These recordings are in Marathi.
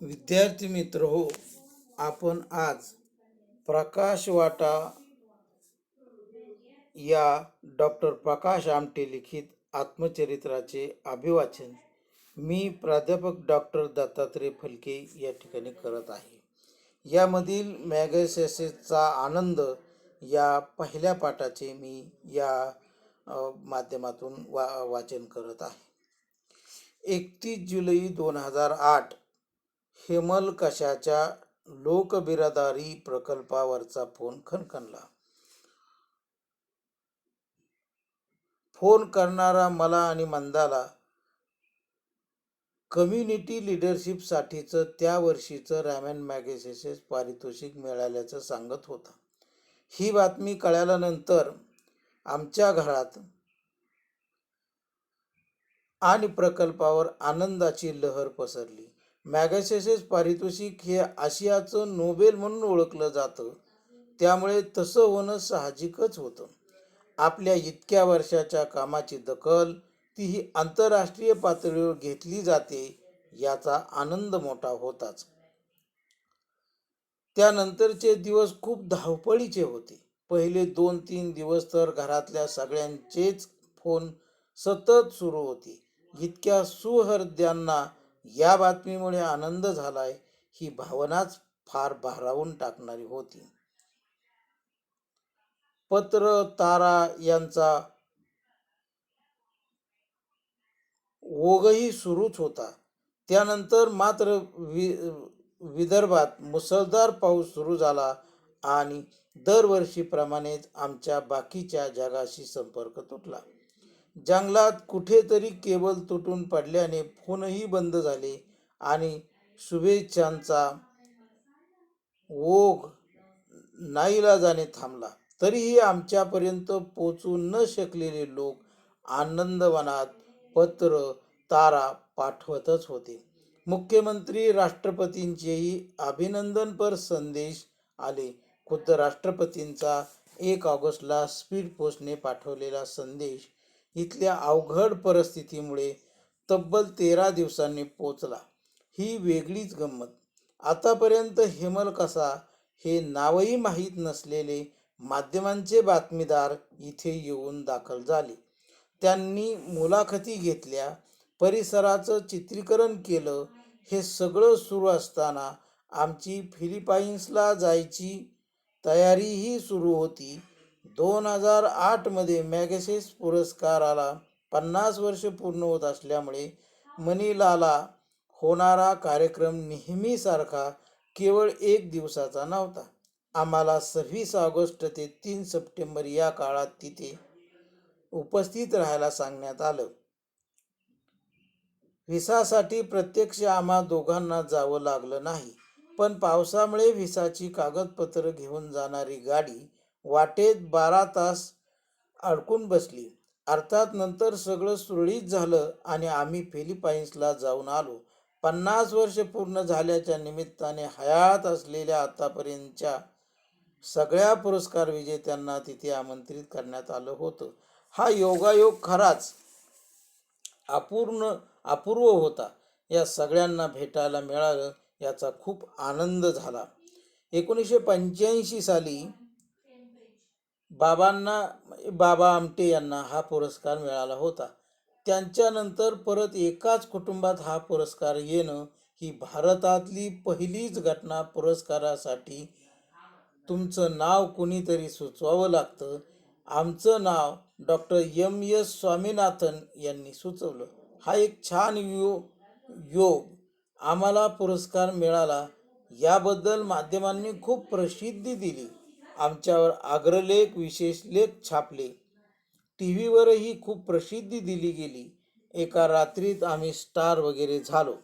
विद्यार्थी मित्र हो, आपण आज प्रकाशवाटा या डॉक्टर प्रकाश आमटे लिखित आत्मचरित्राचे अभिवाचन मी प्राध्यापक डॉक्टर दत्तात्रय फलके या ठिकाणी करत आहे. यामधील मॅगसेसेसचा आनंद या पहिल्या पाठाचे मी या माध्यमातून वाचन करत आहे. 31 जुलै 2008 हेमलकशाच्या लोकबिरादरी प्रकल्पावरचा फोन खणखणला. फोन करणारा मला आणि मंदाला कम्युनिटी लिडरशिपसाठीचं त्या वर्षीचं रॅमन मॅगसेसेस पारितोषिक मिळाल्याचं सांगत होता. ही बातमी कळल्यानंतर आमच्या घरात आणि प्रकल्पावर आनंदाची लहर पसरली. मॅगसेसेस पारितोषिक हे आशियाचं नोबेल म्हणून ओळखलं जातं, त्यामुळे तसं होणं साहजिकच होतं. आपल्या इतक्या वर्षाच्या कामाची दखल तीही आंतरराष्ट्रीय पातळीवर घेतली जाते याचा आनंद मोठा होताच. त्यानंतरचे दिवस खूप धावपळीचे होते. पहिले 2-3 दिवस तर घरातल्या सगळ्यांचेच फोन सतत सुरू होते. इतक्या सुहृद्यांना या बातमीमुळे आनंद झालाय ही भावनाच फार भारावून टाकणारी होती. पत्र तारा यांचा ओघही सुरूच होता. त्यानंतर मात्र विदर्भात मुसळधार पाऊस सुरू झाला आणि दरवर्षीप्रमाणेच आमच्या बाकीच्या जगाशी संपर्क तुटला. जंगलात कुठेतरी केबल तुटून पडल्याने फोनही बंद झाले आणि शुभेच्छांचा ओघ नाईलाजाने थांबला. तरीही आमच्यापर्यंत पोचू न शकलेले लोक आनंदवनात पत्र तारा पाठवतच होते. मुख्यमंत्री राष्ट्रपतींचेही अभिनंदनपर संदेश आले. खुद्द राष्ट्रपतींचा 1 ऑगस्टला स्पीड पोस्टने पाठवलेला संदेश इथल्या अवघड परिस्थितीमुळे तब्बल 13 दिवसांनी पोचला. ही वेगळीच गंमत. आतापर्यंत हेमलकसा हे नावही माहीत नसलेले माध्यमांचे बातमीदार इथे येऊन दाखल झाले. त्यांनी मुलाखती घेतल्या, परिसराचं चित्रीकरण केलं. हे सगळं सुरू असताना आमची फिलिपाईन्सला जायची तयारीही सुरू होती. 2008 मध्ये मॅगसेस पुरस्काराला 50 वर्ष पूर्ण होत असल्यामुळे मनिलाला होणारा कार्यक्रम नेहमीसारखा केवळ 1 दिवसाचा नव्हता. आम्हाला 26 ऑगस्ट ते 3 सप्टेंबर या काळात तिथे उपस्थित राहायला सांगण्यात आलं. व्हिसासाठी प्रत्यक्ष आम्हा दोघांना जावं लागलं नाही, पण पावसामुळे व्हिसाची कागदपत्र घेऊन जाणारी गाडी वाटेत 12 तास अडकून बसली. अर्थात नंतर सगळं सुरळीत झालं आणि आम्ही फिलिपाईन्सला जाऊन आलो. 50 वर्ष पूर्ण झाल्याच्या निमित्ताने हयात असलेल्या आतापर्यंतच्या सगळ्या पुरस्कार विजेत्यांना तिथे आमंत्रित करण्यात आलं होतं. हा योगायोग खराच अपूर्व होता. या सगळ्यांना भेटायला मिळालं याचा खूप आनंद झाला. 1985 साली बाबा आमटे यांना हा पुरस्कार मिळाला होता. त्यांच्यानंतर परत एकाच कुटुंबात हा पुरस्कार येणं ही भारतातली पहिलीच घटना. पुरस्कारासाठी तुमचं नाव कुणीतरी सुचवावं लागतं. आमचं नाव डॉक्टर M.S. स्वामीनाथन यांनी सुचवलं. हा एक छान योग. आम्हाला पुरस्कार मिळाला याबद्दल माध्यमांनी खूप प्रसिद्धी दिली. आमच्यावर अग्रलेख, विशेष लेख छापले. टीव्हीवरही खूप प्रसिद्धी दिली गेली. एका रात्रीत आम्ही स्टार वगैरे झालो.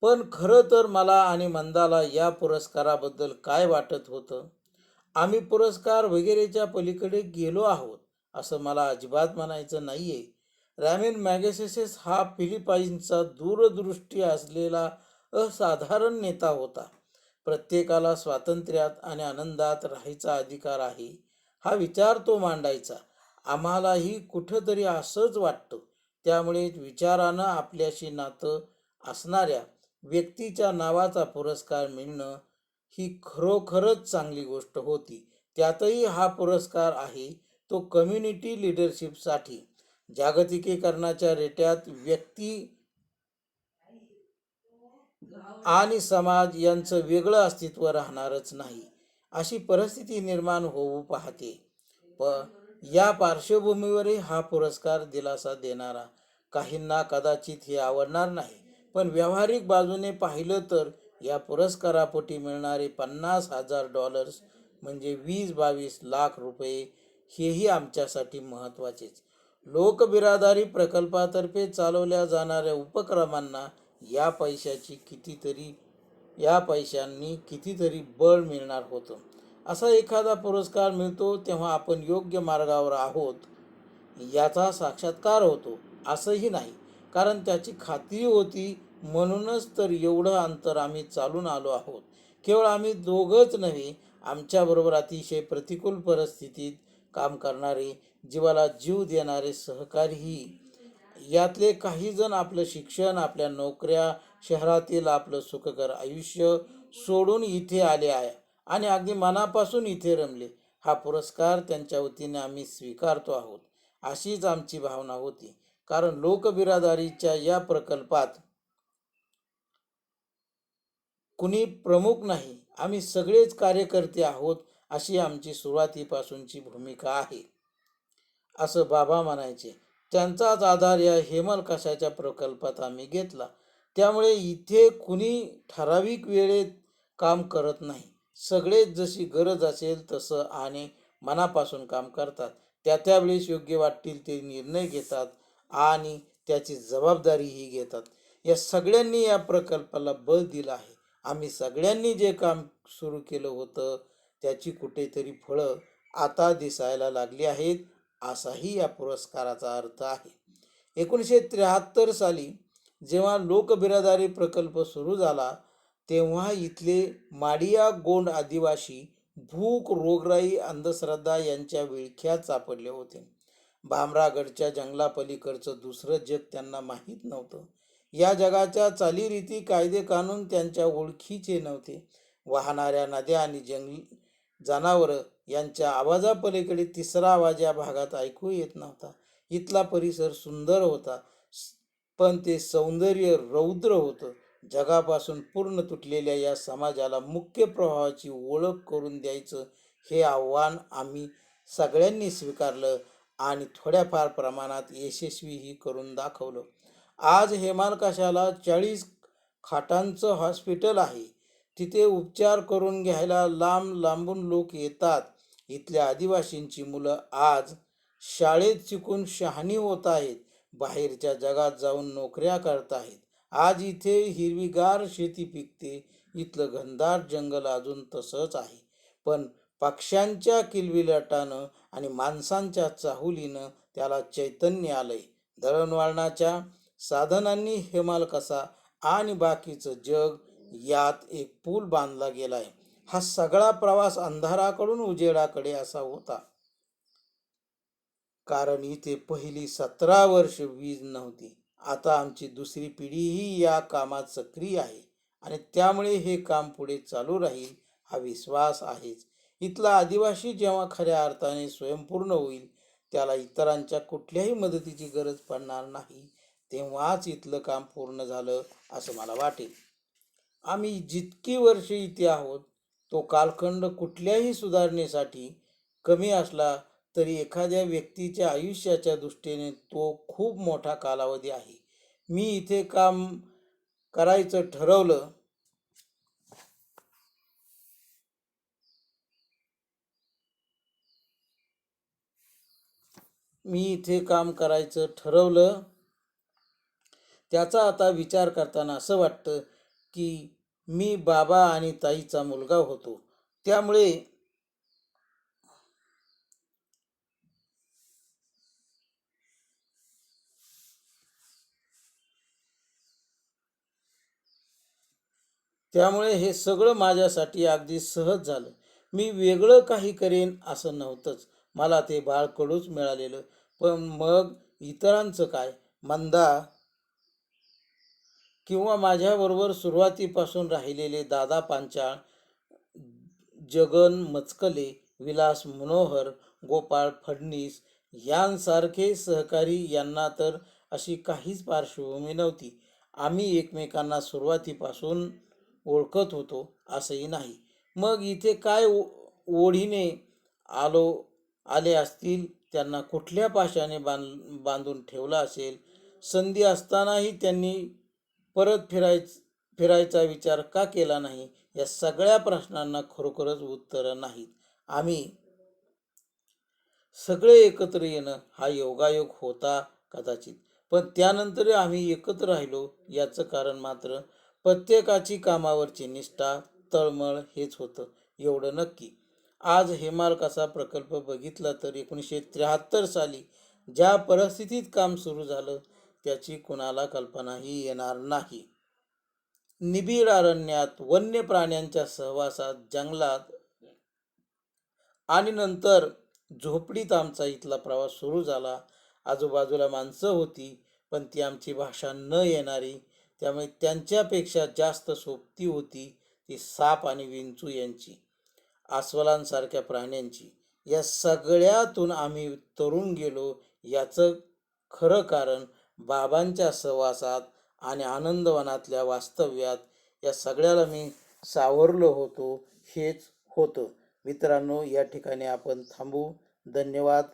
पण खरं तर मला आणि मंदाला या पुरस्काराबद्दल काय वाटत होतं? आम्ही पुरस्कार वगैरेच्या पलीकडे गेलो आहोत असं मला अजिबात म्हणायचं नाहीये. रॅमन मॅगसेसेस हा फिलिपाईन्सचा दूरदृष्टी असलेला असाधारण नेता होता. प्रत्येकाला स्वातंत्र्यात आणि आनंदात राहायचा अधिकार आहे हा विचार तो मांडायचा. आम्हालाही कुठंतरी असंच वाटतं. त्यामुळे विचारानं आपल्याशी नातं असणाऱ्या व्यक्तीच्या नावाचा पुरस्कार मिळणं ही खरोखरच चांगली गोष्ट होती. त्यातही हा पुरस्कार आहे तो कम्युनिटी लीडरशिपसाठी. जागतिकीकरणाच्या रेट्यात व्यक्ती आणि समाज यांचं वेगळं अस्तित्व राहणारच नाही, अशी परिस्थिती निर्माण होऊ पाहते. प या पार्श्वभूमीवरही हा पुरस्कार दिलासा देणारा. काहींना कदाचित हे आवडणार नाही, पण व्यावहारिक बाजूने पाहिलं तर या पुरस्कारापोटी मिळणारे $50,000 म्हणजे 20-22 लाख रुपये हेही आमच्यासाठी महत्त्वाचेच. लोकबिरादारी प्रकल्पातर्फे चालवल्या जाणाऱ्या उपक्रमांना या पैशाची कितीतरी या पैशांनी कितीतरी बळ मिळणार होतं. असा एखादा पुरस्कार मिळतो तेव्हा आपण योग्य मार्गावर आहोत याचा साक्षात्कार होतो, असंही नाही. कारण त्याची खात्री होती. म्हणूनच तर एवढं अंतर आम्ही चालून आलो आहोत. केवळ आम्ही दोघंच नव्हे, आमच्याबरोबर अतिशय प्रतिकूल परिस्थितीत काम करणारे, जीवाला जीव देणारे सहकारीही. यातले काही जण आपलं शिक्षण, आपल्या नोकऱ्या, शहरातील आपलं सुखकर आयुष्य सोडून इथे आले आहे आणि अगदी मनापासून इथे रमले. हा पुरस्कार त्यांच्या वतीने आम्ही स्वीकारतो आहोत, अशीच आमची भावना होती. कारण लोकबिरादारीच्या या प्रकल्पात कुणी प्रमुख नाही, आम्ही सगळेच कार्यकर्ते आहोत, अशी आमची सुरुवातीपासूनची भूमिका आहे, असं बाबा म्हणायचे. त्यांचाच आधार या हेमलकशाच्या प्रकल्पात आम्ही घेतला. त्यामुळे इथे कुणी ठराविक वेळेत काम करत नाही. सगळेच जशी गरज असेल तसं आणि मनापासून काम करतात. त्या वेळेस योग्य वाटतील ते निर्णय घेतात आणि त्याची जबाबदारीही घेतात. या सगळ्यांनी या प्रकल्पाला बळ दिलं आहे. आम्ही सगळ्यांनी जे काम सुरू केलं होतं त्याची कुठेतरी फळं आता दिसायला लागली आहेत, असाही या पुरस्काराचा अर्थ आहे. 1973 साली जेव्हा लोकबिरादारी प्रकल्प सुरू झाला तेव्हा इथले माडिया गोंड आदिवासी भूक, रोगराई, अंधश्रद्धा यांच्या विळख्यात सापडले होते. भामरागडच्या जंगलापलीकडचं दुसरं जग त्यांना माहीत नव्हतं. या जगाच्या चालीरीती, कायदे कानून त्यांच्या ओळखीचे नव्हते. वाहणाऱ्या नद्या आणि जनावरं यांच्या आवाजापलीकडे तिसरा आवाज या भागात ऐकू येत नव्हता. इथला परिसर सुंदर होता, पण ते सौंदर्य रौद्र होतं. जगापासून पूर्ण तुटलेल्या या समाजाला मुख्य प्रवाहाची ओळख करून द्यायचं हे आव्हान आम्ही सगळ्यांनी स्वीकारलं आणि थोड्याफार प्रमाणात यशस्वीही करून दाखवलं. आज हेमलकशाला 40 खाटांचं हॉस्पिटल आहे. तिथे उपचार करून घ्यायला लांब लांबून लोक येतात. इथल्या आदिवासींची मुलं आज शाळेत शिकून शहाणी होत आहेत, बाहेरच्या जगात जाऊन नोकऱ्या करत आहेत. आज इथे हिरवीगार शेती पिकते. इथलं घनदाट जंगल अजून तसंच आहे, पण पक्ष्यांच्या किलबिलाटानं आणि माणसांच्या चाहुलीनं त्याला चैतन्य आलंय. दळणवळणाच्या साधनांनी हेमलकसा आणि बाकीचं जग यात एक पूल बांधला गेलाय. हा सगळा प्रवास अंधाराकडून उजेडाकडे असा होता, कारण इथे पहिली 17 वर्ष वीज नव्हती. आता आमची दुसरी पिढीही या कामात सक्रिय आहे आणि त्यामुळे हे काम पुढे चालू राहील हा विश्वास आहेच. इथला आदिवासी जेव्हा खऱ्या अर्थाने स्वयंपूर्ण होईल, त्याला इतरांच्या कुठल्याही मदतीची गरज पडणार नाही, तेव्हाच इथलं काम पूर्ण झालं असं मला वाटेल. आम्ही जितकी वर्षे इथे आहोत तो कालखंड कुठल्याही सुधारणेसाठी कमी असला तरी एखाद्या व्यक्तीच्या आयुष्याच्या दृष्टीने तो खूप मोठा कालावधी आहे. मी इथे काम करायचं ठरवलं मी इथे काम करायचं ठरवलं त्याचा आता विचार करताना असं वाटतं की मी बाबा आणि ताईचा मुलगा होतो. त्यामुळे त्यामुळे हे सगळं माझ्यासाठी अगदी सहज झालं. मी वेगळं काही करेन असं नव्हतंच. मला ते बाळ कडूच मिळालेलं. पण मग इतरांचं काय? मंदा किंवा माझ्याबरोबर सुरुवातीपासून राहिलेले दादा पांचाळ, जगन मचकले, विलास मनोहर, गोपाळ फडणीस यांसारखे सहकारी यांना तर अशी काहीच पार्श्वभूमी नव्हती. आम्ही एकमेकांना सुरुवातीपासून ओळखत होतो असंही नाही. मग इथे काय ओढीने आलो आले असतील, त्यांना कुठल्या पाशाने बांधून ठेवलं असेल, संधी असतानाही त्यांनी परत फिरायचा विचार का केला नाही, या सगळ्या प्रश्नांना खरोखरच उत्तरं नाहीत. आम्ही सगळे एकत्र येणं हा योगायोग होता कदाचित, पण त्यानंतर आम्ही एकत्र राहिलो याचं कारण मात्र प्रत्येकाची कामावरची निष्ठा, तळमळ हेच होतं, एवढं नक्की. आज हेमाल प्रकल्प बघितला तर 1973 साली ज्या परिस्थितीत काम सुरू झालं त्याची कुणाला कल्पनाही येणार नाही. निबिड अरण्यात, वन्य प्राण्यांच्या सहवासात, जंगलात आणि नंतर झोपडीत आमचा इथला प्रवास सुरू झाला. आजूबाजूला माणसं होती, पण ती आमची भाषा न येणारी, त्यामुळे त्यांच्यापेक्षा जास्त सोबती होती ती साप आणि विंचू यांची, अस्वलांसारख्या प्राण्यांची. या सगळ्यातून आम्ही तरुण गेलो याचं खरं कारण बाबांच्या सहवासात आणि आनंदवनातल्या वास्तव्यात या सगळ्याला मी सावरलो होतो हेच होतं. मित्रांनो, या ठिकाणी आपण थांबू. धन्यवाद.